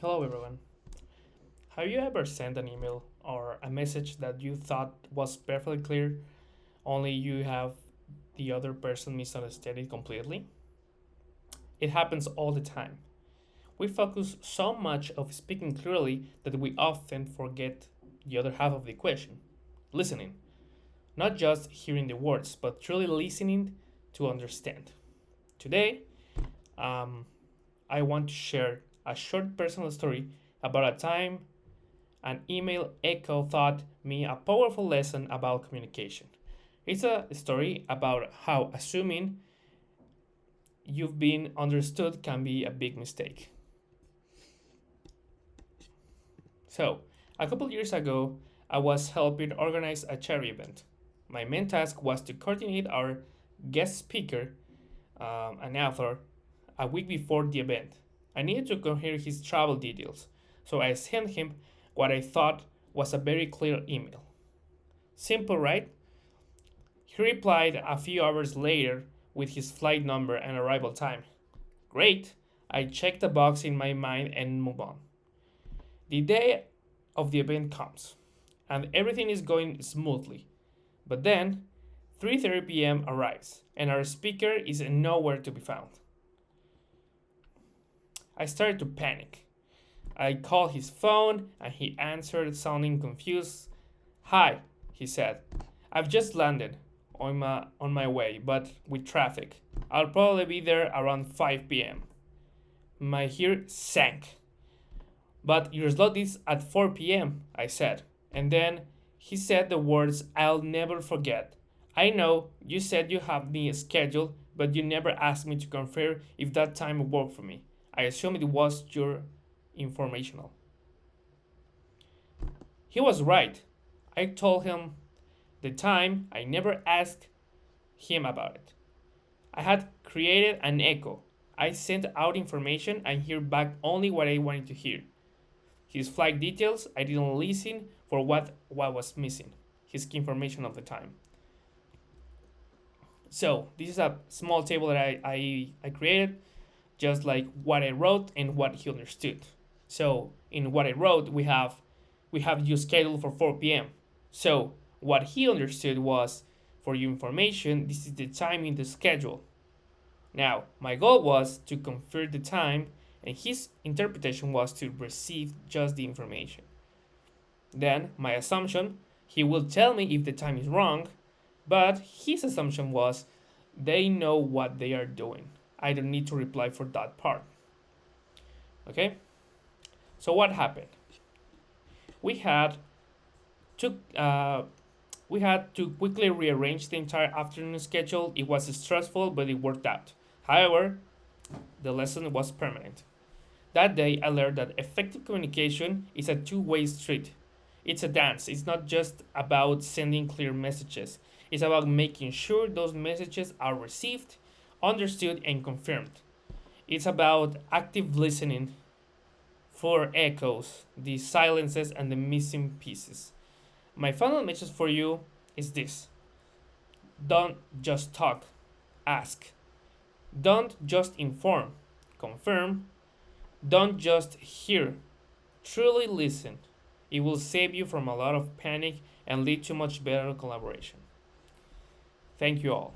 Hello, everyone. Have you ever sent an email or a message that you thought was perfectly clear, only you have the other person misunderstood it completely? It happens all the time. We focus so much of speaking clearly that we often forget the other half of the equation listening. Not just hearing the words, but truly listening to understand. Today, um, I want to share a short personal story about a time an email echo taught me a powerful lesson about communication. It's a story about how assuming you've been understood can be a big mistake. So, a couple years ago, I was helping organize a charity event. My main task was to coordinate our guest speaker, an author, a week before the event. I needed to confirm his travel details, so I sent him what I thought was a very clear email. Simple, right? He replied a few hours later with his flight number and arrival time. Great! I checked the box in my mind and move on. The day of the event comes, and everything is going smoothly. But then, 3:30 p.m. arrives, and our speaker is nowhere to be found. I started to panic. I called his phone, and he answered, sounding confused. Hi, he said. I've just landed on my way, but with traffic. I'll probably be there around 5 p.m. My heart sank. But your slot is at 4 p.m., I said. And then he said the words I'll never forget. I know you said you have me scheduled, but you never asked me to confirm if that time worked for me. I assumed it was your informational. He was right. I told him the time. I never asked him about it. I had created an echo. I sent out information and heard back only what I wanted to hear. His flight details, I didn't listen for what was missing. His key information of the time. So this is a small table that I created, just like what I wrote and what he understood. So in what I wrote, we have you scheduled for 4 p.m. So what he understood was, for your information, this is the time in the schedule. Now, my goal was to confirm the time, and his interpretation was to receive just the information. Then, my assumption, he will tell me if the time is wrong, but his assumption was they know what they are doing. I don't need to reply for that part. Okay? So, what happened? We had to we had to quickly rearrange the entire afternoon schedule. It was stressful, but it worked out. However, the lesson was permanent. That day, I learned that effective communication is a two-way street. It's a dance. It's not just about sending clear messages, it's about making sure those messages are received, understood, and confirmed. It's about active listening for echoes, the silences, and the missing pieces. My final message for you is this: don't just talk, ask. Don't just inform, confirm. Don't just hear, truly listen. It will save you from a lot of panic and lead to much better collaboration. Thank you all.